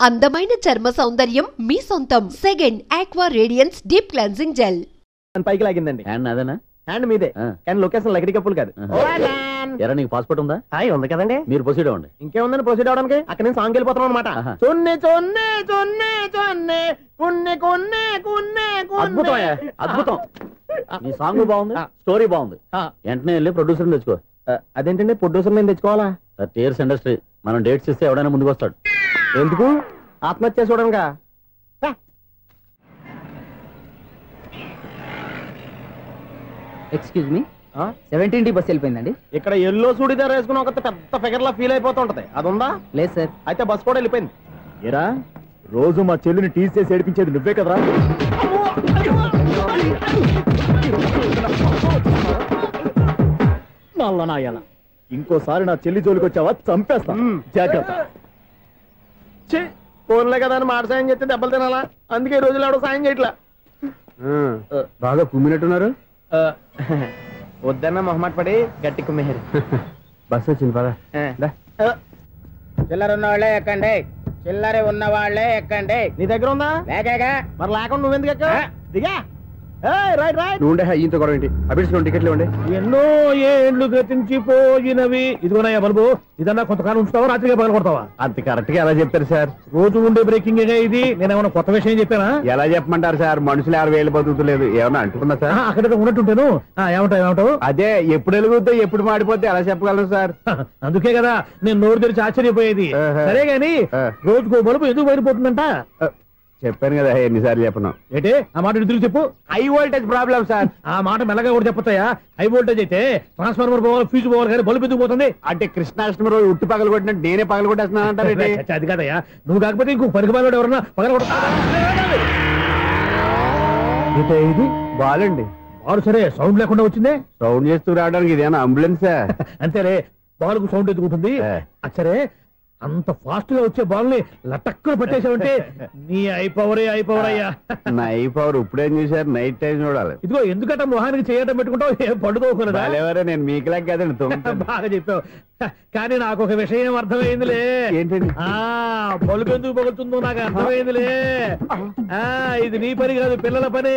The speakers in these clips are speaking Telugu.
అందమైన చర్మ సౌందర్యం మీ సొంతం. Second aqua radiance deep cleansing gel. పైకి లాగిందండి. హ్యాండ్ అదేనా? హ్యాండ్ మీదే, కానీ లొకేషన్ లగడి కప్పులు కాదు. ఎరా నీకు పాస్పోర్ట్ ఉందా? ఉంది కదండి. మీరు ప్రొసీడ్ అవ్వండి. ఇంకేముందని ప్రొసీడ్ అవడానికి? అక్కడ నేను సాంగ్ వెళ్ళిపోతాను అనమాట. చొన్నే చొన్నే చొన్నే చొన్నే కున్నే కున్నే కున్నే అద్భుతం అద్భుతం. నీ సాంగ్ బాగుంది, స్టోరీ బాగుంది. వెంటనే వెళ్ళి ప్రొడ్యూసర్ తెచ్చుకో. అదేంటండి ప్రొడ్యూసర్ నేను తెచ్చుకోవాలా? టీయర్స్ ఇండస్ట్రీ మనం డేట్స్ ఇస్తే ఎవడైనా ముందుకు వస్తాడు. ఎందుకు? ఆత్మహత్య చూడనుగా. Excuse me, 17D bus వెళ్ళిపోయిందండి. ఇక్కడ ఎల్లో చూడిదార్ వేసుకుని ఒక పెద్ద ఫిగర్ లా ఫీల్ అయిపోతుంటది, అది ఉందా? లేదు సార్. అయితే బస్ కూడా వెళ్ళిపోయింది. ఏరా రోజు మా చెల్లిని టీస్ చేసి ఏడిపించేది నువ్వే కదరా? నాయన ఇంకోసారి నా చెల్లి జోలికి వచ్చావా చంపేస్తా, జాగ్రత్త. ఫోన్లే కదా అని మాట సాయం చేస్తే దెబ్బలు తినాలా? అందుకే ఈ రోజులు ఎవడో సాయం చేయట్లా. బాగా కుమ్మినట్టున్నారు. వద్దన్న మొహమాట పడి గట్టి కుమ్మేరు. బస్ వచ్చింది పద. చిల్లర ఉన్న వాళ్ళే ఎక్కండి, చిల్లర ఉన్న వాళ్ళే ఎక్కండి. నీ దగ్గర ఉందా? లేకేగా. మరి లేకుండా నువ్వెందుకు ఎక్క? దిగా. Right right. నువ్వుండే ఇంత గొడవ ఏంటి? అభిడ్చుకోండి, టికెట్లు ఇవ్వండి. ఎన్నో ఏండ్లు గతించిపోయినవి. ఇదిగోనయ్యా బల్బు, ఇదన్నా కొంతకాలం ఉంచుతావా, రాత్రిగా పగల కొడతావా? అంత కరెక్ట్ గా ఎలా చెప్తారు సార్? రోజు ఉండే బ్రేకింగ్ ఇది. నేనేమన్నా కొత్త విషయం చెప్పానా? ఎలా చెప్పమంటారు సార్? మనుషులు 60,000 బతుకుతలేదు. ఏమన్నా అంటున్నా సార్? అక్కడ ఉన్నట్టుంటాను. ఏమంటావు? అదే ఎప్పుడు వెలుగుతో ఎప్పుడు మాడిపోతే ఎలా చెప్పగలను సార్? అందుకే కదా నేను నోరు తెరిచి ఆశ్చర్యపోయేది. సరే గాని రోజుకో బల్బు ఎందుకు బయటపోతుందంట? చెప్పాను కదా ఎన్నిసార్లు చెప్పను. ఏంటే ఆ మాట ఎదురు చెప్పు. High voltage problem sir. ఆ మాట మెల్లగా కూడా చెప్పొచ్చాయా? హై వోల్టేజ్ అయితే ట్రాన్స్ఫార్మర్ పోవాలి, ఫ్యూజ్ పోవాలి, కానీ బల్బు ఎందుకు పోతుంది? అంటే కృష్ణాష్టమి రోజు ఉట్టి పగలు కొట్టినట్టు నేనే పగలు కొట్టేస్తున్నాను అంటారు. అది కాదయ్యా, నువ్వు కాకపోతే ఇంకో పనికి బాగా ఎవరన్నా పగల కొడతా. ఇది బాలండి. బాలు సరే సౌండ్ లేకుండా వచ్చిందే. సౌండ్ చేస్తూ రావడానికి ఇదేనా అంబులెన్సా? అంతేలే, బాలుకు సౌండ్ ఎదుగుతుంది. సరే అంత ఫాస్ట్ గా వచ్చే బాల్ ని లటక్కులు పట్టేసావంటే నీ ఐపవరే ఐపవర్ అయ్యా. నా ఐపవర్ ఇప్పుడేం చూసారు? నైట్ టైం చూడాలి. ఇదిగో ఎందుకంటే మొహానికి చేయడం పెట్టుకుంటావు, ఏం పండుకోకూడదా? నేను మీకులాగా కదండి. బాగా చెప్పావు. కానీ నాకు ఒక విషయం అర్థమైందిలే. ఏంటండి? బల్బు ఎందుకు పగులుతుందో నాకు అర్థమైందిలే. ఇది నీ పని కాదు, పిల్లల పని.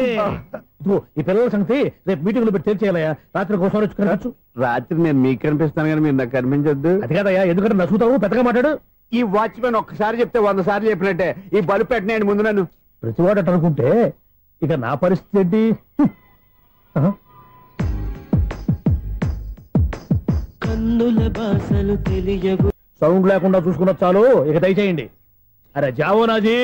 ఈ పిల్లల సంగతి రేపు మీటింగ్ లో పెట్టి తెలిసేయాలయ్యా. రాత్రి కోసం వచ్చి రాత్రి నేను మీకు కనిపిస్తాను కానీ మీరు నాకు కనిపించొద్దు. అది కాదయ్యా, ఎందుకంటే నచ్చుతావు, పెద్దగా మాట్లాడు. ఈ వాచ్మెన్ ఒక్కసారి చెప్తే 100 సార్లు చెప్పినట్టే. ఈ బల్బు పెట్టినాయండి ముందు నన్ను. ప్రతివాడు అనుకుంటే ఇక నా పరిస్థితి ఏంటి? సౌండ్ లేకుండా చూసుకున్న చాలు, ఇక దయచేయండి. అరే జావో నాజీ,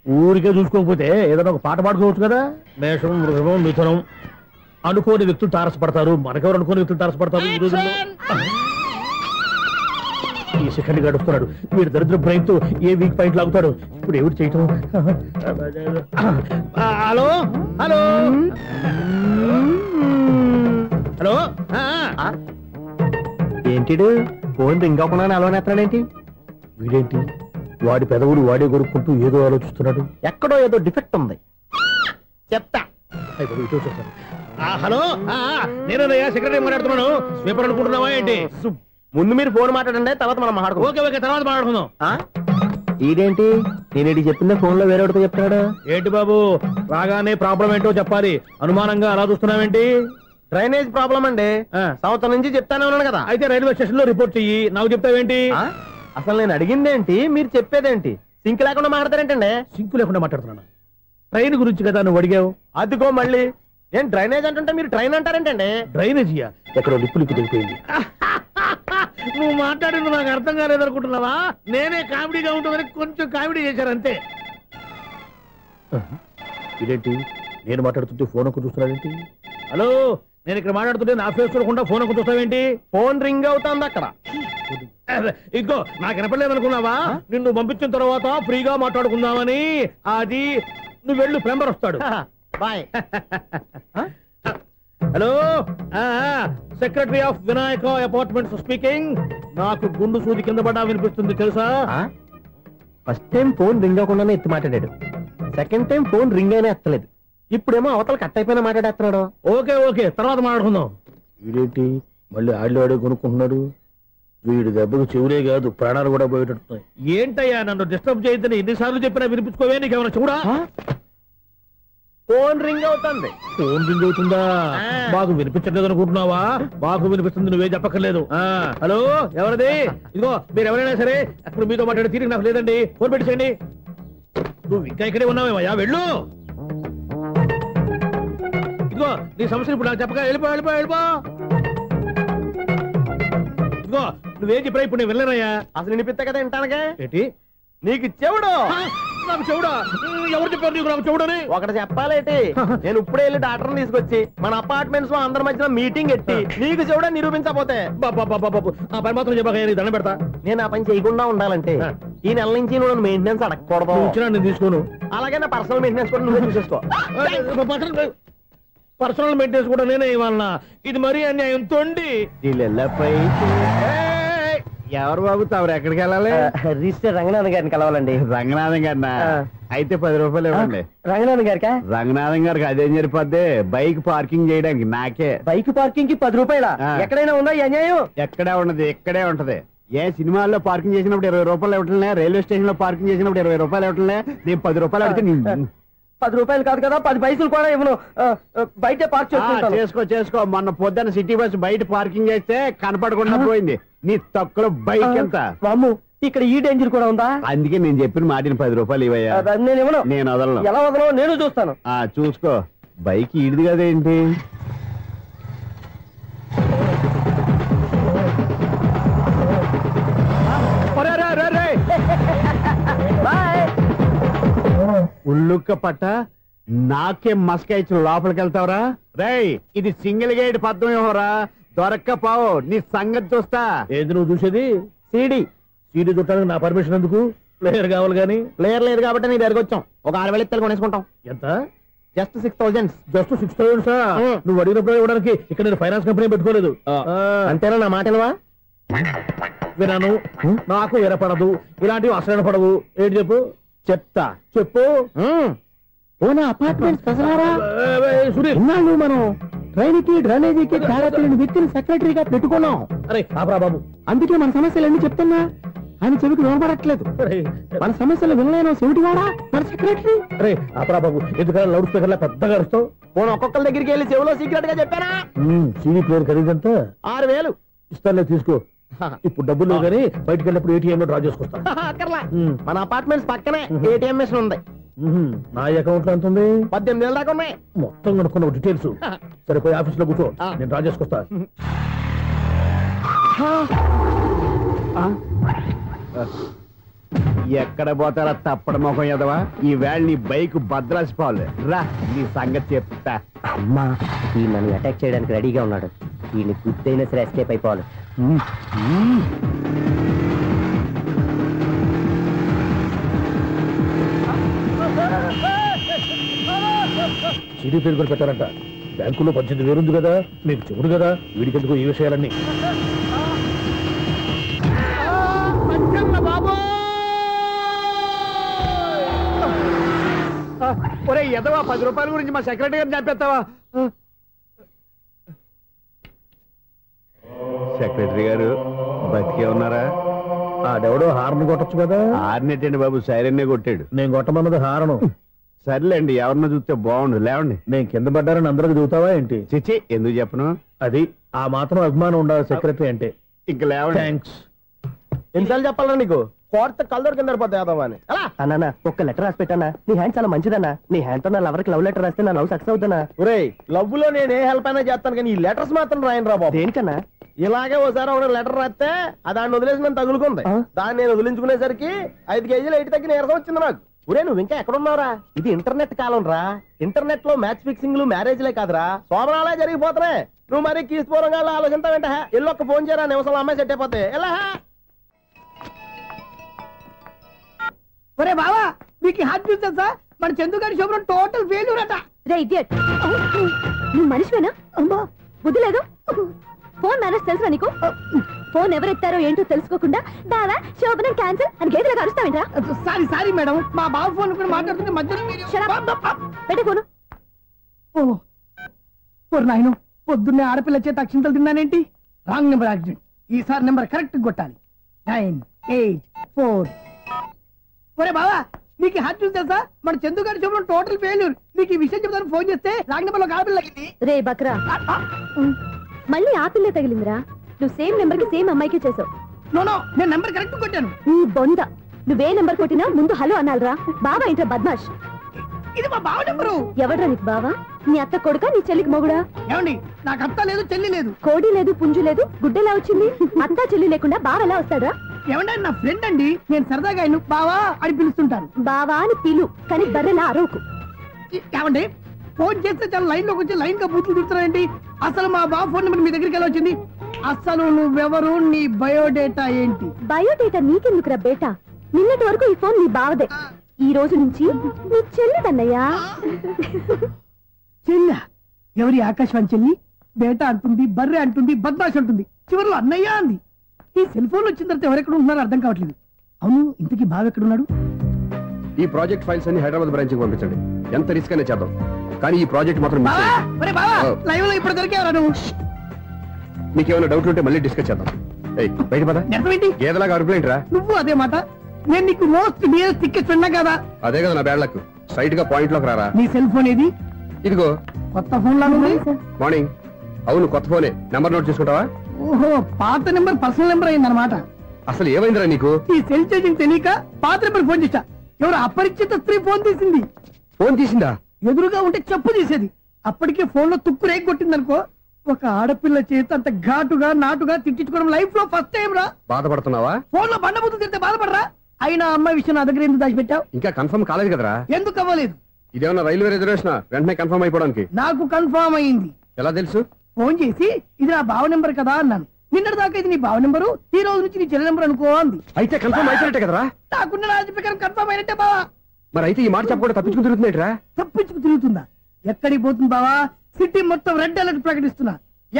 ఊరికే చూసుకోకపోతే ఏదైనా ఒక పాట పాడుకోవచ్చు కదా. మేషం, వృషభం, మిథునం అనుకోని వ్యక్తులు తారసపడతారు. మనకెవరు అనుకోని వ్యక్తులు తారసపడతారు ఈ రోజుల్లో? ఈ సెకండ్ గడుపుతున్నాడు వీడు దరిద్ర బ్రెయిన్ తో. ఏ వీక్ పాయింట్ లాగుతాడు ఇప్పుడు? ఎవరు చేయటం? Hello hello hello. ఏంటి ఫోన్ రింగ్ అవ్వకుండా అలవనేస్తాడేంటి? వీడేంటి వాడి పెదవులు వాడే కొరుక్కుంటూ ఏదో ఆలోచిస్తున్నాడు. ఎక్కడో ఏదో డిఫెక్ట్ ఉంది, చెప్తా. హలో, నేనయ్యా సెక్రటరీ మాట్లాడుతున్నాను. స్వీపర్ అనుకుంటున్నావా ఏంటి? ముందు మీరు ఫోన్ మాట్లాడండి, తర్వాత మనం మాట్లాడుకో. ఓకే ఓకే, తర్వాత మాట్లాడుకుందాం. ఇదేంటి నేను చెప్పిందే ఫోన్ లో వేరేవాడితో చెప్తాడు? ఏంటి బాబు, రాగానే ప్రాబ్లం ఏంటో చెప్పాలి. అనుమానంగా అలా చూస్తున్నావేంటి? డ్రైనేజ్ ప్రాబ్లం అండి. సంవత్సరం నుంచి చెప్తానే ఉన్నాను కదా. అయితే రైల్వే స్టేషన్ లో రిపోర్ట్ చెయ్యి, నాకు చెప్తావేంటి? అసలు నేను అడిగిందేంటి, మీరు చెప్పేదేంటి? సింక్ లేకుండా మాట్లాడతారేంటండి? సింక్ లేకుండా మాట్లాడుతున్నాను. ట్రైన్ గురించి కదా నువ్వు అడిగావు. అదిగో మళ్ళీ నేను డ్రైనేజ్ అంటుంటే మీరు ట్రైన్ అంటారేంటండి? డ్రైనేజీయా? ఎక్కడో లిప్పులిప్పు తెలిపోయింది. నువ్వు మాట్లాడింది నాకు అర్థం కాలేదనుకుంటున్నావా? నేనే కామెడీగా ఉంటుందని కొంచెం కామెడీ చేశారంతే. ఇదేంటి నేను మాట్లాడుతుంటే ఫోన్ ఒక్క చూస్తున్నావేంటి? హలో, నేను ఇక్కడ మాట్లాడుతుంటే నా ఫేస్ చూడకుండా ఫోన్ ఒక్క చూస్తావేంటి? ఫోన్ రింగ్ అవుతుంది అక్కడ. ఇంకో నాకు వినపడలేదనుకున్నావా? నిన్ను పంపించిన తర్వాత ఫ్రీగా మాట్లాడుకుందామని. అది నువ్వు వెళ్ళు, ప్లంబర్ వస్తాడు. Bye. Hello, secretary of Vinayaka apartments speaking. నాకు గుండు సూది కింద పడ్డా వినిపిస్తుంది తెలుసా? ఫస్ట్ టైం ఫోన్ రింగ్ అవ్వకుండానే ఎత్తి మాట్లాడాడు. సెకండ్ టైం ఫోన్ రింగ్ అయినా ఎత్తలేదు. ఇప్పుడేమో అవతల కట్ అయిపోయినా మాట్లాడేస్తున్నాడు. ఓకే ఓకే, తర్వాత మాట్లాడుకుందాం. ఇదేంటి మళ్ళీ ఆడిలో ఆడే కొనుక్కుంటున్నాడు? వీడి దెబ్బకు చెవులే కాదు ప్రాణాలు కూడా పోయేటట్టున్నాయి. ఏంటయ్యా నన్ను డిస్టర్బ్ చేయొద్దని ఎన్నిసార్లు చెప్పినా వినిపించుకోవే, నీకేమైనా చూడా? ఫోన్ రింగ్ అవుతుంది. ఫోన్ రింగ్ అవుతుందా? మాకు వినిపించట్లేదు అనుకుంటున్నావా? మాకు వినిపిస్తుంది, నువ్వే చెప్పక్కర్లేదు. హలో, ఎవరిది? ఇదిగో మీరు ఎవరైనా సరే అప్పుడు మీతో మాట్లాడే తీరిక నాకు లేదండి, ఫోన్ పెట్టేసేయండి. నువ్వు ఇంకా ఇక్కడే ఉన్నావేమయ్యా, వెళ్ళు. ఇదిగో నీ సమస్యలు ఇప్పుడు నాకు చెప్పగా వెళ్ళిపో వెళ్ళిపో వెళ్ళిపో. ఇదిగో నువ్వేం చెప్పరా ఇప్పుడు నేను వెళ్ళానయ్యా. అసలు వినిపిస్తా కదా వింటానుగా. ఏంటి నీకు చెవుడు? నాకు చెవుడా? ఎవరు చెప్పారు నీకు నాకు చెవుడని? ఒకటి చెప్పాలేటి, నేను ఇప్పుడే వెళ్ళి డాక్టర్ని తీసుకొచ్చి మన అపార్ట్మెంట్స్ లో అందరి మధ్యన మీటింగ్ ఎట్టి నీకు చెవుడని నిరూపించకపోతే ఆ పని మాత్రం చెప్పక దండం పెడతా. నేను ఆ పని చేయకుండా ఉండాలంటే ఈ నెల నుంచి నువ్వు మెయింటెనెన్స్ అడగకూడదు. నేను తీసుకోను. అలాగే నా పర్సనల్ మెయింటెనెన్స్ కూడా నువ్వే చూసేసుకో. పర్సనల్ మెయింటెనెన్స్ కూడా నేనే ఇవ్వాలన్నా? ఇది మరీ అన్యాయం తోండి. ఎవరు బాబు తమరు ఎక్కడికి వెళ్ళాలి? రిజిస్టర్ రంగనాథ్ గారిని కలవాలండి. రంగనాథం గారినా? అయితే 10 రూపాయలు ఇవ్వండి. రంగనాథ్ గారికా? రంగనాథం గారికి అదేం సరిపోద్ది, బైక్ పార్కింగ్ చేయడానికి. నాకే బైక్ పార్కింగ్ కి 10 రూపాయల? ఎక్కడైనా ఉందా ఈ అన్యాయం? ఎక్కడే ఉండదు, ఇక్కడే ఉంటది. ఏ సినిమాల్లో పార్కింగ్ చేసినప్పుడు 20 రూపాయలు ఇవ్వట్లే, రైల్వే స్టేషన్ లో పార్కింగ్ చేసినప్పుడు 20 రూపాయలు ఇవ్వట్లే, నేను 10 రూపాయలు అడిగితే 10 రూపాయలు కాదు కదా, 10 పైసలు కూడా ఇవ్వను. బయట పార్క్ చేసుకో. మొన్న పొద్దున్న సిటీ బస్ బయట పార్కింగ్ చేస్తే కనపడకుండా పోయింది. నీ తక్కువ బైక్ ఎంత? మాము ఇక్కడ ఈ డేంజర్ కూడా ఉందా? అందుకే నేను చెప్పిన మాటిని 10 రూపాయలు ఇవ్వయ్యా. నేను ఇవ్వను. నేను వదలను. ఎలా వదలను నేను చూస్తాను. చూసుకో. బైక్ ఈడిది కదేంటి? ఉల్లుక్క పట్ట నాకే మస్క ఇచ్చిన లోపలికి వెళ్తావరా? రేయ్, ఇది సింగిల్ గేట్ పద్మం ఇవ్వరా, దొరక్కపోవు నీ సంగతి చూస్తా. ఏది నువ్వు చూసేది? సీడీ చుట్టానికి నా పర్మిషన్ ఎందుకు? ప్లేయర్ కావాలి గానీ. ప్లేయర్ లేదు కాబట్టి నీ దగ్గరకు వచ్చాం. ఒక 6,000 ఇత్తలు కొనేసుకుంటాం. ఎంత? జస్ట్ 6,000. జస్ట్ 6,000? నువ్వు అడిగినప్పుడు ఇవ్వడానికి ఇక్కడ నేను ఫైనాన్స్ కంపెనీ పెట్టుకోలేదు. అంతేనా? నా మాట విన్నాను. నాకు ఎరపడదు, ఇలాంటివి అసలు పడవు. ఏంటి చెప్పు? చెప్పు. మనం ట్రైన్కి డ్రైనేజీకి తేడా తెలియని వ్యక్తిని సెక్రటరీగా పెట్టుకున్నాం. అరే ఆపరా బాబు, అందుకే మన సమస్యలన్నీ చెప్తున్నా ఆయన చెవికి వినపడట్లేదు. మన సమస్యలు వినలేను చెవిటివాడా మన సెక్రటరీ. అరే ఆపరా బాబు, ఎందుకన్నా లౌడ్ స్పీకర్ లా పెద్దగా అరుస్తావు? పోను ఒక్కొక్కరి దగ్గరికి వెళ్ళి చెవిలో సీక్రెట్ గా చెప్పానా? CD player ఖరీదంతా 6,000. ఇస్తానులే, తీసుకో. ఇప్పుడు డబ్బులు లేవు కానీ బయటకు వెళ్ళినప్పుడు ఏటీఎం లో డ్రా చేసుకొస్తా. మన అపార్ట్మెంట్స్ పక్కనే ఏటీఎం మిషన్ ఉంది. నా అకౌంట్ లో ఎంత ఉంది? 18,000 దాకా ఉన్నాయి. మొత్తం కనుక్కున్న డీటెయిల్స్. సరిపోయి ఆఫీస్ లో కూర్చో, నేను డ్రా చేసుకొస్తా. ఎక్కడ పోతారా తప్పడ మొఖం ఎదవా? ఈ వేళ నీ బైక్ భద్రాసిపోవాలి. రా, నీ సంగతి చెప్తా. అమ్మా, ఈ నన్ను అటాక్ చేయడానికి రెడీగా ఉన్నాడు. ఈయన గుద్దైనా సరే ఎస్కేప్ అయిపోవాలి. సీడీ పేరు కూడా పెట్టారంట. బ్యాంకులో 18,000 ఉంది కదా, మీకు చెవుడు కదా, వీడికెందుకు ఈ విషయాలన్నీ? ఒరే ఎదవా, 10 రూపాయల గురించి మా సెక్రటరీ గారిని చంపేస్తావా? సెక్రటరీ గారు బతికే ఉన్నారా? ఆడెవడో హార్న్ కొట్టచ్చు కదా. హార్నెట్టండి బాబు, సైరన్నే కొట్టాడు. నేను కొట్టమన్నది హారను. సర్లేండి, ఎవరన్నా చూస్తే బాగుండు. లేవండి. నేను కింద పడ్డారని అందరికి దిగుతావా ఏంటి? చిచ్చి, ఎందుకు చెప్పను? అది ఆ మాత్రం అభిమానం ఉండాలి సెక్రటరీ అంటే. ఇంకా లేవండి. థ్యాంక్స్. ఎన్నిసార్లు చెప్పాలా నీకు? కోర్త కలర్ కింద పోతాయి అన్నా. ఒక్క లెటర్ రాసి పెట్టానా? నీ హ్యాండ్ చాలా మంచిదన్నా. నీ హ్యాండ్ తో నా లవర్కి లవ్ లెటర్ రాస్తే నా లవ్ సక్సెస్ అవుతానా? ఒరే, లవ్ లో నేను ఏ హెల్ప్ అయినా చేస్తాను కానీ ఈ లెటర్స్ మాత్రం రాయను రా బాబు. దేనికన్నా? ఇలాగే ఓసారి ఒక లెటర్ రాస్తే దాన్ని వదిలేసి నన్ను తగులుకుంది. దాన్ని నేను వదిలించుకునేసరికి 5 కేజీలు 8 తగ్గి నీరసం వచ్చింది నాకు. ఒరే, నువ్వు ఇంకా ఎక్కడున్నావురా? ఇది ఇంటర్నెట్ కాలం రా. ఇంటర్నెట్ లో మ్యాచ్ ఫిక్సింగ్లు మ్యారేజ్లే కాదురా, శోభనాలే జరిగిపోతున్నాయి. నువ్వు మరి కీస్పూరంగా ఆలోచించావేంట? ఎల్లొక్క ఫోన్ చేయరా, నిమిషంలో అమ్మాయి సెట్ అయిపోతే. ఎలా? ఒరే బావా, మీకు హార్ట్ చూసా? మన చందుగారి శోభనం టోటల్ ఫెయిల్యూర్ అట. రే ఇడియట్, నువ్వు మనిషివేనా? అమ్మా, బుద్ధి లేదు. ఫోన్ మేనేజ్ తెలుసా నీకు? ఫోన్ ఎవరెత్తారో ఏంటో తెలుసుకోకుండా దావా శోభనం క్యాన్సిల్ అని గేదెలకు అరుస్తావేంట్రా? సారీ మేడం, మా బావ ఫోన్ కూడా మాట్లాడుతుంటే మధ్యలో పెట్టే ఫోను. ఓ నాయను, పొద్దున్నే ఆడపిల్ల చేత అక్షింతలు తిన్నానేంటి? Wrong number accident. ఈసారి నెంబర్ కరెక్ట్ కొట్టాలి. 9, 8, 4. ఒరే బావా నీకు హార్ట్ చూసి తెలుసా? మన చందు గారి చూపు టోటల్ ఫెయిల్యూర్. నీకు ఈ విషయం చెప్తాను ఫోన్ చేస్తే రాంగ్ నెంబర్ లో ఆపిల్ తగ్గింది. రే బక్రా, మళ్ళీ ఆపిల్లే తగిలిందిరా. నువ్వు సేమ్ నెంబర్ కి సేమ్ అమ్మాయికి చేసావు. నో నేను నెంబర్ కరెక్ట్ కొట్టాను. నీ బొంద, నువ్వే నెంబర్ కొట్టినా ముందు హలో అనాలరా. బావా ఏంట్రా బద్మాష్? ఇది మా బావ నెంబరు. ఎవడ్రా నీకు బావా? నీ అత్త కొడుక, నీ చెల్లికి మొగుడా? ఏమండి నాకు అత్త లేదు చెల్లి లేదు. కోడి లేదు పుంజు లేదు, గుడ్డెలా వచ్చింది? అత్త చెల్లి లేకుండా బావ ఎలా వస్తాడా? ఏమండి నా ఫ్రెండ్ అండి, నేను సరదాగా ఆయన బావా అని పిలుస్తుంటాను. బావా అని పిలు, కానీ బర్రెలా అరవకు. ఏమండి ఫోన్ చేస్తే చాలా లైన్ లోకి వచ్చి లైన్ గా బూతులు తిడుతున్నాయండి. అసలు మా బావ ఫోన్ నెంబర్ మీ దగ్గరికి ఎలా వచ్చింది? అసలు నువ్వెవరు, నీ బయోడేటా ఏంటి? బయోడేటా నీకెందుకురా బేటా? నిన్నటి వరకు ఈ ఫోన్ నీ బావదే, ఈ రోజు నుంచి నీ చెల్లిదన్నయ్యా. చెల్ల ఎవరి? ఆకాశవాణి చెల్లి. బేటా అంటుంది, బర్రె అంటుంది, బద్మాష్ అంటుంది, చివరిలో అన్నయ్య అంది. ఈ సెల్ ఫోన్ వచ్చిన తర్వాత ఎవరెక్కడ ఉంటున్నారో అర్థం కావట్లేదు. అవును ఇంతకీ బావ ఎక్కడున్నాడు? ఈ ప్రాజెక్ట్ ఫైల్స్ అన్ని హైదరాబాద్ బ్రాంచ్ పంపించండి. ఎంత రిస్క్ అనే చేద్దాం, కానీ ఈ ప్రాజెక్ట్ మాత్రం లైవ్ లో ఇప్పుడు దొరికేవరా నువ్వు? మీకేమైనా డౌట్ ఉంటే మళ్ళీ డిస్కస్ చేద్దాం. బయట పద. గేదలాగా అరుపులేంట్రా? నువ్వు అదే మాట. నేను నీకు మోస్ట్ డియరెస్ట్ టికెట్స్ ఉన్నా కదా. అదే కదా నా బ్యాడ్ లక్. స్ట్రైట్ గా పాయింట్ లోకి రారా. నీ సెల్ ఫోన్ ఏది? ఇదిగో కొత్త ఫోన్ లాగా ఉంది. మార్నింగ్. అవును కొత్త ఫోనే. నెంబర్ నోట్ చేసుకుంటావా? ఓహో పాత నెంబర్ పర్సనల్ నెంబర్ అయిందన్నమాట. అసలు ఏమైందిరా నీకు? ఈ సెల్ చేసింగ్ తెలియక పాత నెంబర్ ఫోన్ చేశా. ఎవరు అపరిచిత స్త్రీ ఫోన్ తీసింది. ఫోన్ తీసిందా? ఎదురుగా ఉంటే చెప్పు తీసేది. అప్పటికే ఫోన్ లో తుక్కు రేగి కొట్టిందనుకో. ఒక ఆడపిల్ల చేత అంత ఘాటుగా నాటుగా తిట్టించుకోవడం లైఫ్ లో ఫస్ట్ టైం రా. బాధపడుతున్నావా? ఫోన్ లో బండబుద్ధులు తింటే బాధపడరా? అయినా అమ్మాయి విషయం నా దగ్గర ఎందుకు దాచిపెట్టావు? ఇంకా కన్ఫర్మ్ కాలేదు కదరా. ఎందుకు అవ్వలేదు? ఇదేమన్నా రైల్వే రిజర్వేషన్? వెంటనే కన్ఫర్మ్ అయిపోవడానికి. నాకు కన్ఫర్మ్ అయింది. ఎలా తెలుసు? ఫోన్ చేసి ఇది నా బావ నెంబర్ కదా అన్నాను. నిన్నటి దాకా ఇది నీ బావ నెంబరు, ఈ రోజు నుంచి నీ చెల్లి నెంబర్ అనుకో అంది. అయితే కన్ఫర్మ్ అయిపోయినట్టే కదరా? నాకున్న రాజు ప్రకారం కన్ఫర్మ్ అయినట్టే బావా. మరి అయితే ఈ మాట చెప్పకుండా తప్పించుకు తిరుగుతున్నాయిట్రా? తప్పించుకు తిరుగుతుందా? ఎక్కడికి పోతుంది బావా? సిటీ మొత్తం రెడ్ అలర్ట్ ప్రకటిస్తున్నా.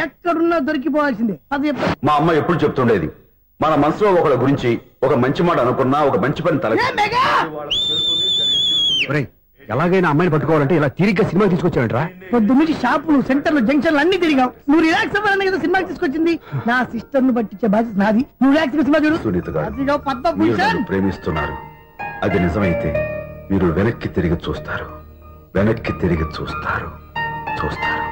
ఎక్కడున్నా దొరికిపోవాల్సిందే. అది చెప్తా. మా అమ్మ ఎప్పుడు చెప్తుండేది, మన మనసులో ఒకళ్ళ గురించి ఒక మంచి మాట అనుకున్నా ఒక మంచి పని తల. ఎలాగైనా అమ్మాయిని పట్టుకోవాలంటే ఇలా తిరిగ్గా సినిమా తీసుకొచ్చాడంట్రా. పొద్దు నుంచి షాపులు, సెంటర్లు, జంక్షన్లు అన్ని తిరిగావు. నువ్వు రిలాక్స్ అవ్వాలని కదా సినిమాకి తీసుకొచ్చింది. నా సిస్టర్ ను పట్టించే బాధ్యత నాది. నువ్వు రిలాక్స్ సినిమా చూడు. సునీత గారు, మీరు నన్ను ప్రేమిస్తున్నారు. అది నిజమైతే మీరు వెనక్కి తిరిగి చూస్తారు, వెనక్కి తిరిగి చూస్తారు, చూస్తారు.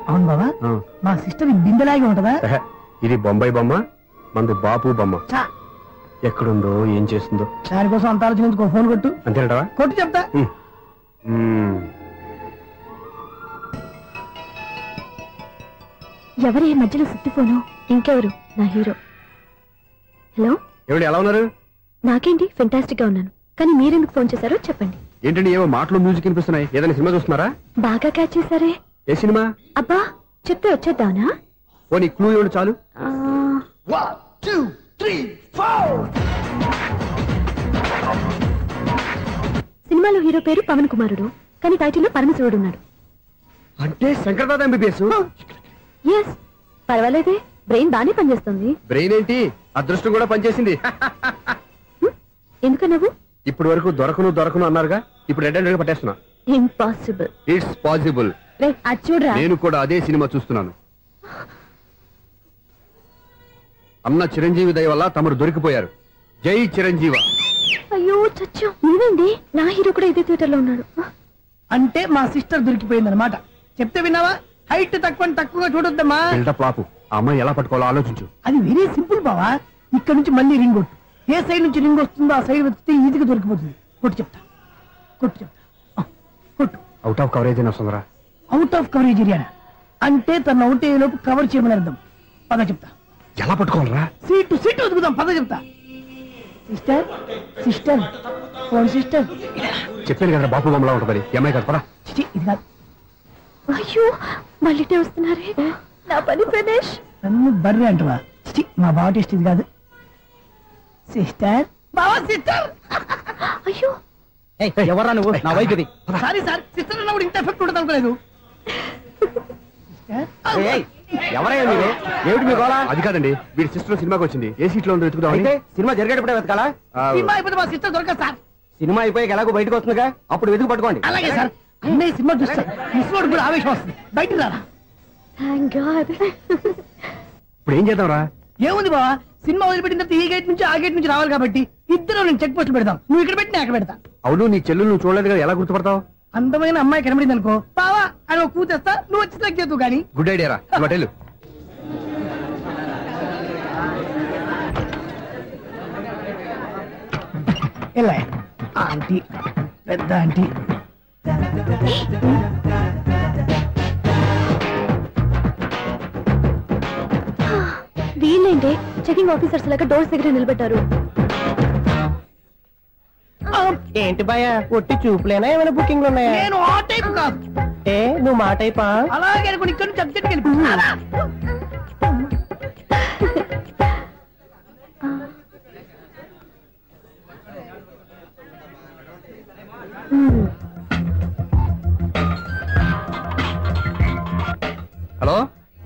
అవును బాబా, మా సిస్టర్ బిందెలాగే ఉంటదా? ఇది బొంబాయి బొమ్మ, మంది బాపు బొమ్మ. ఎక్కడుందో ఏం చేస్తుందో దానికోసం అంత ఆలోచించుకో. ఫోన్ కొట్టు. అంతేనటవా? కొట్టు చెప్తా. ఎవరి మధ్యలో సుత్తి ఫోను? ఇంకెవరు? నా హీరో. హలో ఎవరు? ఎలా ఉన్నారు? నాకేంటి ఫెంటాస్టిక్ గా ఉన్నాను, కానీ మీరెందుకు ఫోన్ చేశారో చెప్పండి. ఏంటండి ఏమో మాటలు మ్యూజిక్ వినిపిస్తున్నాయి. ఏదైనా సినిమా చూస్తున్నారా? బాగా క్యాచ్ చేశారే. ఏ సినిమా? అబ్బా చెప్తే వచ్చేద్దానా? ఓ నీ క్లూ ఇవ్వండి చాలు. సినిమాలో హీరో పేరు పవన్ కుమారుడు, కానీ టైటిల్లో పరమశివుడు ఉన్నాడు. అంటే శంకర్దాదా ఎంబీబీఎస్? ఎస్. పర్వాలేదే, బ్రెయిన్ బానే పనిచేస్తుంది. బ్రెయిన్ ఏంటి, అదృష్టం కూడా పనిచేసింది. ఎందుకన్నావు? ఇప్పటి వరకు దొరకను అన్నారుగా, ఇప్పుడు రెడ్ హ్యాండెడ్ గా పట్టేస్తున్నా. ఇంపాసిబుల్. It's possible. అది చూడరా. నేను కూడా అదే సినిమా చూస్తున్నాను. అన్న చిరంజీవి దయ వల్ల తమరు దొరికిపోయారు. జై చిరంజీవ. అయ్యో చచ్చో, నీవేంటి? నా హీరో కూడా ఇదే థియేటర్ లో ఉన్నాడు. అంటే మా సిస్టర్ దొరికిపోయింది అనమాట. చెప్తే విన్నావా? హైట్ తక్కువగా చూడొద్దమ్మా. పాపు ఆ అమ్మాయి ఎలా పట్టుకోవాలో ఆలోచించు. అది వెరీ సింపుల్ బావా. ఇక్కడ నుంచి మళ్ళీ రింగ్ కొట్టు. ఏ సైడ్ నుంచి రింగ్ వస్తుందో ఆ సైడ్ వెతికితే ఈజీగా దొరికిపోతుంది. కొట్టు చెప్తా. కొట్టు. అవుట్ ఆఫ్ కవరేజ్ అయినా వస్తుందరా? అవుట్ ఆఫ్ కవరేజ్ ఏరియా అంటే తన అవుట్ అయ్యే లోపు కవర్ చేయమని అర్థం. పద చెప్తా. ఎలా పట్టుకోవాలరా? సీటు వెతుకుదాం. పద చెప్తా. Sister phone sister. చెప్పాను కదా బాపు బొమ్మలా ఉంటుంది. అమ్మాయి కదా. పదా. ఇది కాదు. అయ్యో మళ్ళీ వస్తున్నారే. నా పని ప్రదేశ్. నన్ను బర్రె అంటవా? మా బావ టేస్ట్ ఇది కాదు. సిస్టర్ బావా సిస్టర్. అయ్యో ఎవరా నువ్వు? నా వైపు ఇది. సారీ సార్, సిస్టర్ అన్నప్పుడు ఇంత ఎఫెక్ట్ ఉండదు అనుకోలేదు. ఎవరయ్యా మీరు? ఏమిటి మీ గోళ? అది కాదండి, వీడి సిస్టర్ సినిమాకి వచ్చింది. ఏ సీట్ లో ఉందో వెతుకుదాం. అయితే సినిమా జరిగేటప్పుడే వెతకాలా? సినిమా అయిపోతే మా సిస్టర్ దొరకదు సార్. సినిమా అయిపోయి ఎలాగో బయటకు వస్తుందిగా, అప్పుడు వెతుకు పట్టుకోండి. అలాగే సార్. అన్నయ్య సినిమా చూస్తా మిస్ కూడా ఆవేశం వస్తుంది బయట రారా. ఇప్పుడు ఏం చేద్దాంరా? ఏముంది బావా, సినిమా వదిలిపెట్టిన తర్వాత ఈ గేట్ నుంచి ఆ గేట్ నుంచి రావాలి కాబట్టి ఇద్దరు నేను చెక్ పోస్టులు పెడతాం. నువ్వు ఇక్కడ పెట్టి నేను అక్కడ పెడతా. అవును, నీ చెల్లెలు నువ్వు చూడలేదు కదా, ఎలా గుర్తుపడతావు? అందమైన అమ్మాయి కనబడింది అనుకో బావా అని ఒక కూతేస్తా, నువ్వు వచ్చి సెలెక్ట్ చేద్దు కానీ. గుడ్ ఐడియా రా, హోటల్. ఎలా ఆంటీ పెద్ద ఆంటీ వీళ్ళేంటి చెకింగ్ ఆఫీసర్స్ లాగా డోర్స్ దగ్గర నిలబెట్టారు. ఏంటి భయ ఒట్టి చూపులేనా ఏమైనా బుకింగ్ ఉన్నాయా? నేను ఆ టైప్ కాదు. నువ్వు మా టైపా? అలాగే అనుకుని ఇక్కడ నుంచి సబ్జెక్ట్కి వెళ్ళిపోతున్నా. హలో,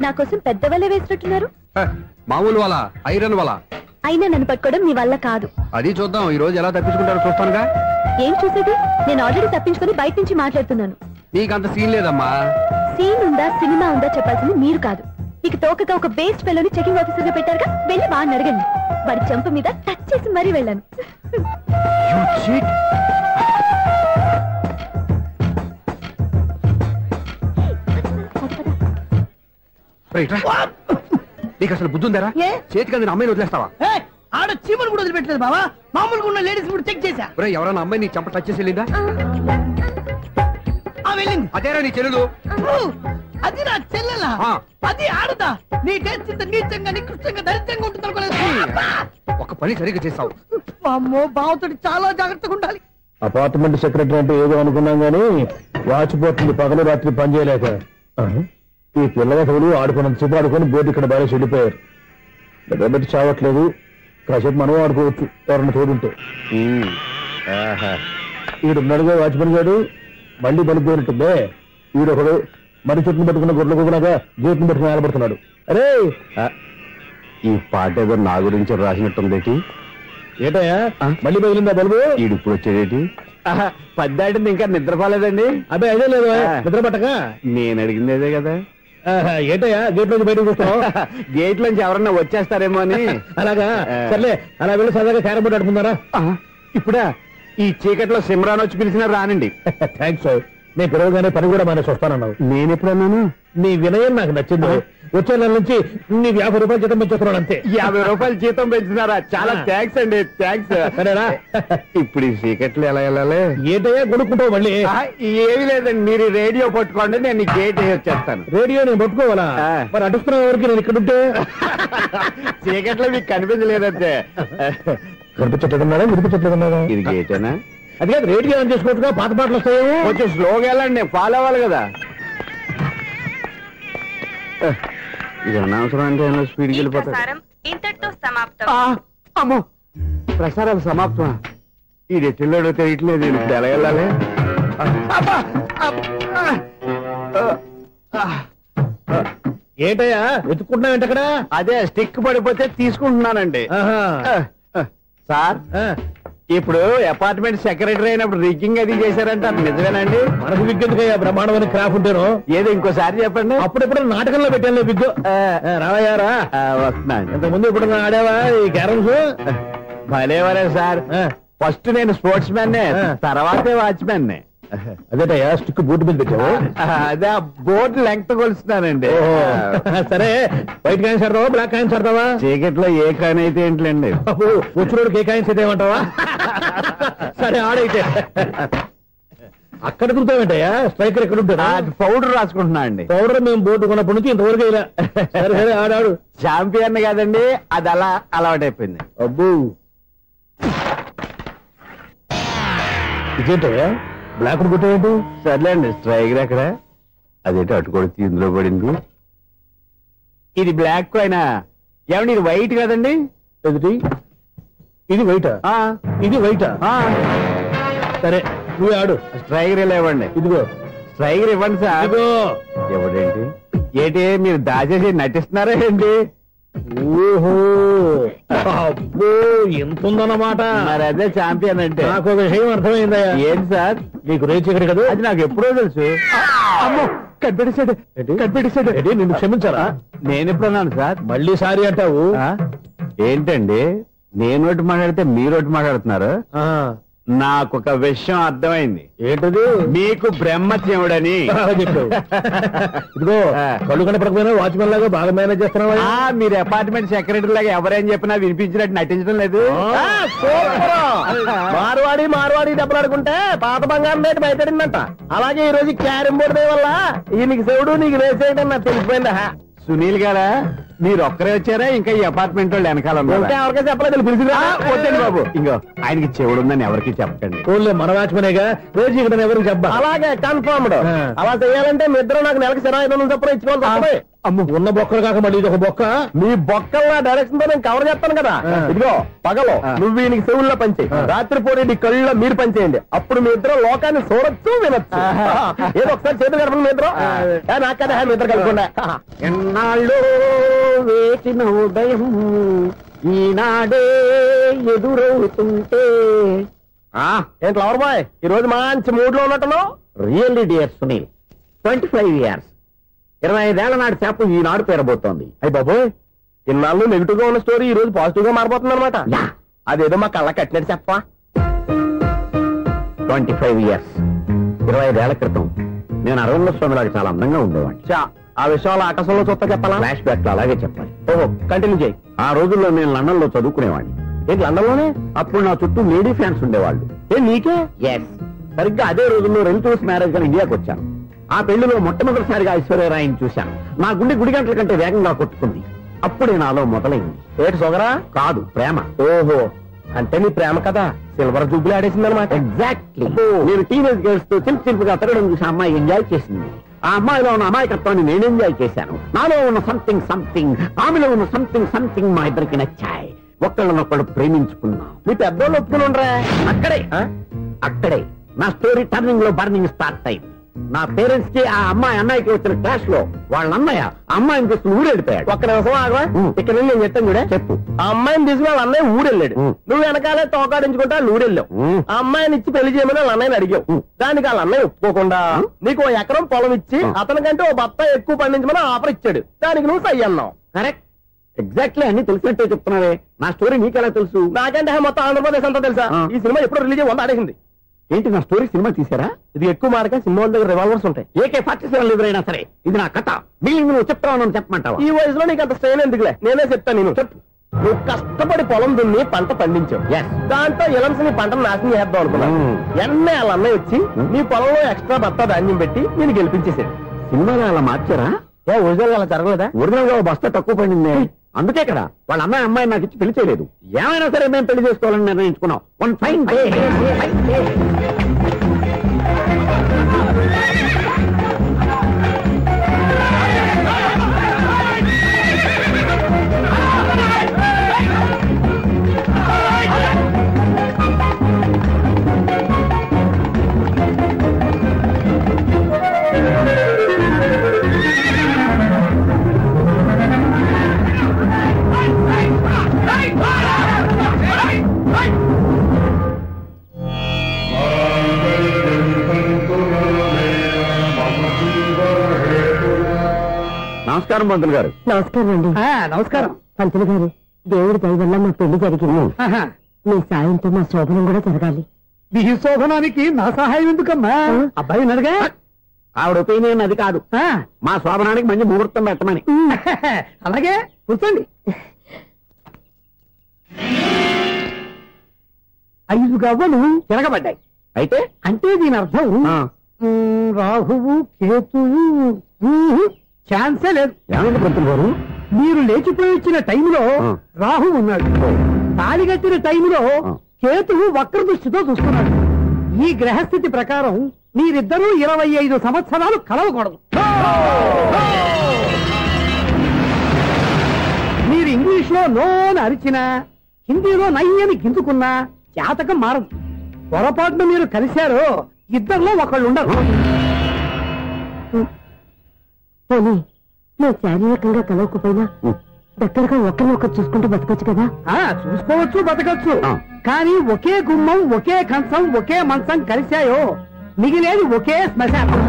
నా కోసం పెద్ద వలే వేసినట్టున్నారు. మామూలు వాళ్ళ ఐరన్ వాళ్ళ. అయినా నన్ను పట్టుకోవడం మీ వల్ల కాదు. అది చూద్దాం, ఈ రోజు ఎలా తప్పించుకుంటారో చూస్తానుగా. ఏం చూసేది? నేను ఆల్రెడీ తప్పించుకొని బయట నుంచి మాట్లాడుతున్నాను. నీకంత సీన్ లేదమ్మా. సీన్ ఉందా సినిమా ఉందా చెప్పాల్సింది మీరు కాదు. మీకు తోకగా ఒక బేస్ట్ ఫెలోని చెకింగ్ ఆఫీసర్ గా పెట్టారుగా, వెళ్ళి వాడిని అడగండి. వాడి చెంప మీద టచ్ చేసి మరీ వెళ్ళాను. నీకు అసలు బుద్ధి ఉందారా? చేతికి అందిన అమ్మాయిని వదిలేస్తావా? ఆడ చీమలు కూడా వదిలిపెట్టలేదు బావా, మామూలుగా ఉన్న లేడీస్ కూడా చెక్ చేశా. ఎవరైనా అమ్మాయి నీ చెంప టచ్ చేసి వెళ్ళిందా? వెళ్ళింది. అదేరా నీ చెల్లెలు? అది నా చెల్లెలా? అది ఆడదా? నీ టేస్ట్ ఇంత నీచంగా నికృష్టంగా దరిద్రంగా ఉంటుంది అనుకోలేదు. ఒక పని సరిగ్గా చేస్తావు. అమ్మో, బావతోటి చాలా జాగ్రత్తగా ఉండాలి. అపార్ట్మెంట్ సెక్రటరీ అంటే ఏదో అనుకున్నాం గానీ వాచిపోతుంది పగలు రాత్రి పని చేయలేక. ఈ పిల్లలు ఆడుకున్నంత సేపు ఆడుకొని బోర్డు ఇక్కడ బాగా చెడిపోయారు. నిద్రబెట్టి చావట్లేదు, కాసేపు మనం ఆడుకోవచ్చు ఎవరన్నా తోడుంటే. ఈడున్నాడుగా వాచ్మెన్ గారు, మళ్ళీ బలిపోయినట్టుందే. ఈడొకడు మరి చెట్టును పట్టుకున్న గొడ్ల కుక్కలాగా గేట్ను పట్టుకుని నిలబడుతున్నాడు. అరే, ఈ పాట ఏదో నా గురించి రాసినట్టుంది. ఏటయ్యా మళ్ళీ పగిలిందా బల్బు? ఈడు ఇప్పుడు వచ్చేదేటి? పద్దాటింది ఇంకా నిద్రపోలేదండి. అదే అదే లేదు నిద్ర పట్టక. నేను అడిగింది అదే కదా. ఏటయ్యా గేట్ నుంచి బయటకు చూస్తావు? గేట్ నుంచి ఎవరన్నా వచ్చేస్తారేమో అని. అలాగా, సర్లే అలా వెళ్ళి సరదాగా క్యారం బోర్డు ఆడుకున్నారా? ఇప్పుడా? ఈ చీకట్లో సిమ్రాన్ వచ్చి పిలిచినా రానండి. థ్యాంక్స్. నేను పిలవగానే పని కూడా మానేసి వస్తానన్నావు. నేను ఎప్పుడన్నాను? నీ వినయం నాకు నచ్చింది. వచ్చే నెల నుంచి నీ 50 రూపాయలు జీతం పెంచుతున్నాడు అంతే. 50 రూపాయలు జీతం పెంచుతున్నారా? చాలా థ్యాంక్స్ అండి, థ్యాంక్స్. సరేనా? ఇప్పుడు ఈ చీకట్లు ఎలా వెళ్ళాలి? ఏంటయ్యా కొనుక్కుంటావు మళ్ళీ? ఏమి లేదండి, మీరు రేడియో పట్టుకోండి, నేను గేట్ వచ్చేస్తాను. రేడియో నేను పట్టుకోవాలా? మరి అడుస్తున్న వరకు నేను ఇక్కడ ఉంటే చీకట్లో మీకు కనిపించలేదంటే. కనిపించట్లేదన్నాడా వినిపించట్లేదన్నాడా? ఇది గేటేనా? అది కాదు, రేడియో ఆన్ చేసుకోవచ్చుగా, పాత పాటలు వస్తాయేమో. కొంచెం స్లోగా వెళ్ళండి, నేను ఫాలో అవ్వాలి కదా. ఇది అనవసరం అంటే స్పీడ్కి వెళ్ళిపోతాడు. ఇంతటితో సమాప్తం. అమ్మో, ప్రసారాలు సమాప్తం. ఇది ఎట్టిల్లోడో తెలియట్లేదు, ఇప్పుడు ఎలా వెళ్ళాలి? ఏంటయ్యా వెతుక్కుంటున్నావు అక్కడ? అదే స్టిక్ పడిపోతే తీసుకుంటున్నానండి. సార్, ఇప్పుడు అపార్ట్మెంట్ సెక్రటరీ అయినప్పుడు రిగ్గింగ్ అది చేశారంటే అది నిజమేనండి? మనకు విగ్గెందుకయ్యా, బ్రహ్మాండమైన క్రాఫ్ ఉంటాను. ఏదో ఇంకోసారి చెప్పండి. అప్పుడెప్పుడు నాటకంలో పెట్టాను విగ్గు. రావయ్యారా? వస్తున్నాను. ఇంతకుముందు ఇప్పుడు ఆడావా ఈ క్యారమ్స్? భలేవరే సార్, ఫస్ట్ నేను స్పోర్ట్స్ మ్యాన్, తర్వాతే వాచ్మెన్. అదేటయ్యా స్టిక్ బూట్ మీద పెట్టావు? అదే బోర్డు లెంగ్త్ కొలుస్తున్నానండి. సరే, వైట్ కాయిన్స్ ఆడతావా బ్లాక్ కాయిన్స్ ఆడతావా? చీకట్లో ఏ కాయిన్ అయితే ఏంటండి, వచ్చినోడికి ఏ కాయిన్స్ అయితే ఏమంటావా? సరే ఆడైతే. అక్కడ దొరుకుతావేంటయ్యా? స్ట్రైకర్ ఎక్కడ ఉంటారా? పౌడర్ రాసుకుంటున్నా అండి. పౌడర్ మేము బోర్డు కొన్నప్పటి నుంచి ఇంతవరకు ఇలా. సరే సరే ఆడాడు. ఛాంపియన్ కాదండి, అది అలా అలవాటైపోయింది. అబ్బు, ఇదేంటయ్యా బ్లాక్ కొట్టేయండి? సర్లేండి, స్ట్రైకర్ ఎక్కడ? అదేంటి అటుకొడితే ఇందులో పడింది. ఇది బ్లాక్ కాయినా? ఏమండి ఇది వైట్ కదండి? ఎదుటి ఇది వైటా? ఇది వైటా? సరే నువ్వు ఆడు. స్ట్రైకర్ ఇలా ఇవ్వండి. ఇదిగో స్ట్రైకర్ ఇవ్వండి సార్. ఇదిగో. ఎవడేంటి? ఏంటి మీరు దాచేసి నటిస్తున్నారా ఏంటి? ఓహో అబ్బో ఎంత ఉందన్నమాట. మరి అదే ఛాంపియన్ అంటే. నాకు ఒక విషయం అర్థమైందయ్యా. ఏంటి సార్? నీకు రేచి ఇక్కడ కదా? అది నాకు ఎప్పుడో తెలుసు. అమ్మో కనిపెట్టేశాడు. నిన్ను క్షమించారా? నేను ఎప్పుడన్నాను సార్? మళ్ళీ సారీ అంటావు. ఏంటండి నేనోటి మాట్లాడితే మీరోటి మాట్లాడుతున్నారు? నాకొక విషయం అర్థమైంది. ఏంటది? మీకు బ్రహ్మత్యముడని చెప్పావు. ఇదిగో కళ్ళు కనపడకపోయినా వాచ్మెన్ లాగా బాగా మేనేజ్ చేస్తున్నావా? మీరు అపార్ట్మెంట్ సెక్రటరీ లాగా ఎవరేం చెప్పినా వినిపించినట్టు నటించడం లేదు. మార్వాడి దెబ్బలాడుకుంటే పాత బంగారం రేటు బయటడిందంట. అలాగే ఈ రోజు క్యారం బోర్డు వల్ల ఈయనకి శివుడు నీకు రేసేయడం నాకు తెలిసిపోయిందా? సునీల్ గారా మీరు ఒక్కరే వచ్చారా? ఇంకా ఈ అపార్ట్మెంట్ వాళ్ళు వెనకాల ఎవరికీ చెప్పలేదు. వద్దండి బాబు, ఇంకో ఆయనకి చెవుడు ఉందని ఎవరికి చెప్పకండి. మన వాచ్మనేగా రోజు ఇక్కడ ఎవరికి చెప్పా. అలాగే కన్ఫర్మ్డ్. అలా చేయాలంటే మీ ఇద్దరు నాకు నెలకి 500 చొప్పున ఇచ్చుకోవాలి. అమ్మ ఉన్న బొక్కలు కాక మళ్ళీ ఇది ఒక బొక్క. మీ బొక్కల డైరెక్షన్ తో నేను కవర్ చేస్తాను కదా. ఇదిగో పగలో నువ్వు ఈయనకి చెవుల్లో పనిచేయి, రాత్రి పూట నీ కళ్ళలో మీరు పనిచేయండి. అప్పుడు మీ ఇద్దరు లోకాన్ని చూడొచ్చు వినొచ్చు. ఏదో ఒకసారి చేతులు కలపండి మీ ఇద్దరు. నాకదే మీ ఇద్దరు కలపకుండా. ఎన్నాళ్ళు వేసిన ఉదయం ఈనాడే ఎదురవుతుంటే. ఏంటి లవర్ బాయ్ ఈ రోజు మంచి మూడ్ లో ఉన్నట్టున్నావు? రియల్లీ డియర్ సునీల్, 25 years 25 ఏళ్ల నాటి చేప ఈనాడు పేరబోతోంది. అయ్యి బాబోయ్, ఇన్నాళ్ళు నెగిటివ్ గా ఉన్న స్టోరీ ఈ రోజు పాజిటివ్ గా మారిపోతుంది అనమాట. అదేదో మా కళ్ళ కట్టినట్టు చెప్పా. 25 years 25 ఏళ్ల క్రితం నేను అరవింద స్వామిలాగా చాలా అందంగా ఉండేవాడిని. ఆ విషయాలు ఆకాశంలో చూస్తా చెప్పాలా? ఫ్లాష్ బ్యాక్ లో అలాగే చెప్పాలి. ఓహో కంటిన్యూ చేయి. ఆ రోజుల్లో నేను లండన్ లో చదువుకునేవాడిని. ఏంటి లండన్ లోనే? అప్పుడు నా చుట్టూ లేడీ ఫ్యాన్స్ ఉండేవాళ్ళు. నీకే? ఎస్, సరిగ్గా అదే రోజుల్లో రిలేటివ్స్ మ్యారేజ్ గా ఇండియాకి వచ్చాను. ఆ పెళ్లిలో మొట్టమొదటిసారిగా ఐశ్వర్యరాయని చూశాను. నా గుండె గుడి గంటల కంటే వేగంగా కొట్టుకుంది. అప్పుడే నాలో మొదలైంది. ఏటి సొగరా? కాదు, ప్రేమ. ఓహో, అంటే నీ ప్రేమ కదా సిల్వర్ జూబ్లీ ఆడేసింది అనమాట. ఎగ్జాక్ట్లీ. నేను టీనేజ్ గర్ల్స్ తో చిలుపుగా తిరగడం చూసి అమ్మాయి ఎంజాయ్ చేసింది. ఆ అమ్మాయిలో ఉన్న అమాయకత్వాన్ని నేను ఎంజాయ్ చేశాను. నాలో ఉన్న సంథింగ్ ఆమెలో ఉన్న సంథింగ్ మా ఇద్దరికి నచ్చాయి. ఒక్కళ్ళనొక్కడు ప్రేమించుకున్నాం. మీ పెద్దోళ్ళు ఒప్పుకుని ఉండరా? అక్కడే నా స్టోరీ టర్నింగ్ లో బర్నింగ్ స్టార్ట్ అయింది. నా పేరెంట్స్ కి ఆ అమ్మాయి అన్నయ్యకి వచ్చిన క్లాష్ లో వాళ్ళ అన్నయ్య అమ్మాయిని తీసుకుని ఊరెళ్ళిపోయాడు. ఒక్క నిమిషం ఆగవా? ఇక్కడ నేను చెప్తాను కూడా. చెప్పు. ఆ అమ్మాయిని తీసుకుని వాళ్ళ అన్నయ్య ఊరెళ్ళాడు. నువ్వు వెనకాలే తోకాడించుకుంటా ఊరెళ్ళావు. ఆ అమ్మాయిని ఇచ్చి పెళ్లి చేయమని వాళ్ళ అన్నయ్యని అడిగావు. దానికి వాళ్ళ అన్నయ్య ఒప్పుకోకుండా నీకు 1 ఎకరం పొలం ఇచ్చి అతనికంటే ఓ బత్త ఎక్కువ పండించమని ఆఫర్ ఇచ్చాడు. దానికి నువ్వు సై అన్నావు. కరెక్ట్, ఎగ్జాక్ట్లీ అన్ని తెలిసినట్టే చెప్తున్నావే. నా స్టోరీ నీకెలా తెలుసు? నాకంటే మొత్తం ఆంధ్రప్రదేశ్ అంతా తెలుసా? ఈ సినిమా ఎప్పుడు రిలీజ్ అయ్యి 100 ఆడేసింది. ఏంటి నా స్టోరీ సినిమా తీసారా? ఇది ఎక్కువ మార్క సినిమా దగ్గర రివాల్వర్స్ ఉంటాయి. AK-47 ఎదురైనా సరే ఇది నా కథ. మిగిలిన నువ్వు చెప్తావు చెప్పమంటావా? ఈ వయసులో నీకు అంత స్ట్రెయిన్ ఎందుకులే, నేనే చెప్తాను. నేను చెప్పు. నువ్వు కష్టపడి పొలం దున్ని పంట పండించావు. దాంతో ఎలమ్స్ నీ పంటను నాశనం చేద్దాం అనుకున్నావు. ఎన్నే వాళ్ళ అన్నయ్య వచ్చి నీ పొలంలో ఎక్స్ట్రా బత్తా ధాన్యం పెట్టి నేను గెలిపించేసాడు. సినిమాలో అలా మార్చారా? ఒరిజినల్ అలా జరగలేదా? ఒరిజినల్ గా బస్తా తక్కువ పడింది. అందుకే కదా వాళ్ళ అమ్మాయి నాకు ఇచ్చి పెళ్లి చేయలేదు. ఏమైనా సరే మేము పెళ్లి చేసుకోవాలని నిర్ణయించుకున్నాం. One fine day. నమస్కారం పంతులు గారు. నమస్కారం అండి. నమస్కారం పంతులు గారు. దేవుడి దయ వల్ల మా పెళ్లి జరిగింది. మీ సాయంతో మా శోభనం కూడా జరగాలి. మీ శోభనానికి నా సహాయం ఎందుకమ్మా? అబ్బాయి అడగా. ఆవిడ ఒపీనియన్ అది కాదు. మా శోభనానికి మంచి ముహూర్తం పెట్టమని. అలాగే కూర్చోండి. 5 గవ్వలు తిరగబడ్డాయి. అయితే అంటే దీని అర్థం రాహువు కేతువు ఛాన్సే లేదు. ఏమైంది పంతులు గారు? మీరు లేచిపోయి వచ్చిన టైంలో రాహు ఉన్నాడు. తాళిగట్టిన టైంలో కేతువు వక్ర దృష్టితో చూస్తున్నాడు. ఈ గ్రహస్థితి ప్రకారం మీరిద్దరూ 25 సంవత్సరాలు కలవకూడదు. మీరు ఇంగ్లీష్ లో నోని అరిచినా, హిందీలో నయ్యని గింజుకున్నా జాతకం మారదు. పొరపాటున మీరు కలిశారో ఇద్దరిలో ఒకళ్ళు ఉండరు. పోనీ నువ్వు శారీరకంగా కలవకపోయినా దగ్గరగా ఒకరినొకరు చూసుకుంటూ బతకొచ్చు కదా. చూసుకోవచ్చు, బతకచ్చు. కానీ ఒకే గుమ్మం, ఒకే కంచం, ఒకే మంచం కలిశాయో మిగిలేది ఒకే శ్మశానం.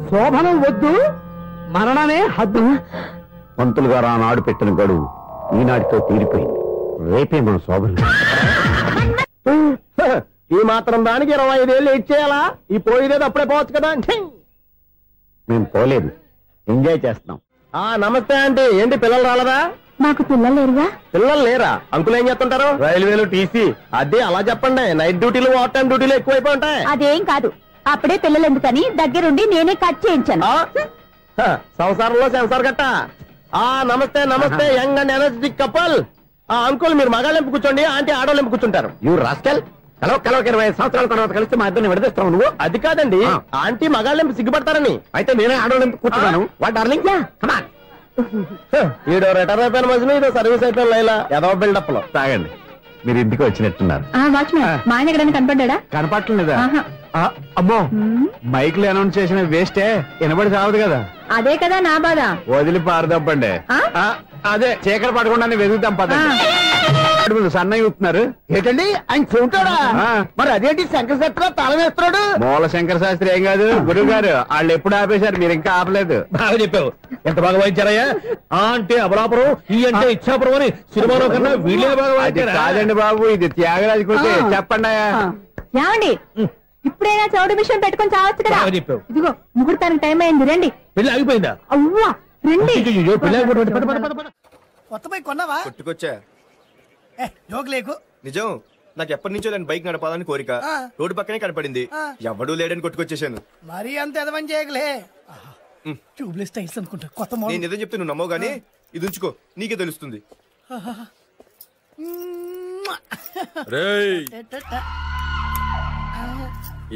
శోభనం వద్దు, మరణమే హద్దు. పంతులు గారు ఆనాడు పెట్టిన గడువు ఈనాటితో తీరిపోయింది. రేపే మన శోభనం. ఈ మాత్రం దానికి 25 ఏళ్ళు ఇచ్చేయాలా? ఈ పోయేదేది అప్పుడే పోవచ్చు కదా. మేము పోలేదు, ఎంజాయ్ చేస్తున్నాం. నమస్తే ఆంటీ. ఏంటి పిల్లలు రాలదా? మాకు పిల్లలు లేరుగా. పిల్లలు లేరా? అంకులు ఏం చేస్తుంటారు? రైల్వేలు, టీసీ. అదే అలా చెప్పండి. నైట్ డ్యూటీలు, ఓవర్ టైం డ్యూటీలు ఎక్కువైపోయి ఉంటాయి. అదేం కాదు, అప్పుడే పిల్లలు ఎందుకని దగ్గరుండి నేనే కట్ చేయించాను. సంసారంలో సెన్సార్ గట్ట. నమస్తే నమస్తే, young and energetic couple. Uncle మీరు మగాళ్ళెంపు కూర్చోండి, ఆంటీ ఆడోళ్ళెంపు కూర్చుంటారు. You rascal. కలో 20 సంవత్సరాల తర్వాత కలిస్తే మా ఇద్దరిని విడదీస్తావు నువ్వు. అది కాదండి, ఆంటీ మగాళ్ళెంపు సిగ్గుపడతారని. అయితే నేనే ఆడోళ్ళెంపు కూర్చున్నాను. What darling, come on. ఈడో రిటైర్ అయిపోయిన మధ్యలో ఇదో సర్వీస్ అయిపోయిన లైలా ఏదో బిల్డప్ లో. తాగండి, మీరు ఇంటికి వచ్చినట్టున్నారు. వాచ్మెన్ మా ఆయన ఎక్కడైనా కనపడ్డా? కనపట్లేదా? అమ్మో, మైక్లు అనౌన్స్ చేసిన వేస్టే, వినబడి చావదు కదా. అదే కదా నా బాధ. వదిలి పారదప్పండి. అదే చీకటి పడకుండా వెతుకుతాం పదండి. సన్నయ్య చూస్తున్నారు ఏంటండి ఆయన చూంటాడా? మరి అదేంటి శంకర శాస్త్రి తాళం వేస్తున్నాడు? మూల శంకర శాస్త్రి ఏం కాదు, గురువు గారు వాళ్ళు ఎప్పుడు ఆపేశారు, మీరు ఇంకా ఆపలేదు. బాగా చెప్పావు. ఎంత బాగా వాయించారయ్యా. అంటే అమలాపురం, ఈ అంటే ఇచ్చాపురం అని సినిమాలో కన్నా వీళ్ళే బాగా వాయించారు. కాదండి బాబు, ఇది త్యాగరాజు కృతి. చెప్పండి. ఏమండి, ఇప్పుడైనా చౌడు విషయం పెట్టుకొని చావచ్చు కదా. చెప్పావు. ఇదిగో ముహూర్తానికి టైం అయింది, రండి. పెళ్లి ఆగిపోయిందా? అవ్వా రండి. కొత్త బైక్ కొన్నావా? కొట్టుకొచ్చా. జోక్ లేకు. నిజం, నాకు ఎప్పటి నుంచో దాని బైక్ నడపాలని కోరిక. రోడ్డు పక్కనే కనపడింది, ఎవడూ లేడని కొట్టుకొచ్చేసాను. మరీ అంత ఎదవని చేయగలే. ట్యూబ్లెస్ టైల్స్ అనుకుంటా, కొత్త మోడల్. నేను నిజం చెప్తే నువ్వు నమ్మవు గానీ ఇది ఉంచుకో, నీకే తెలుస్తుంది.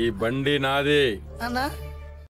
ఈ బండి నాది అన్నా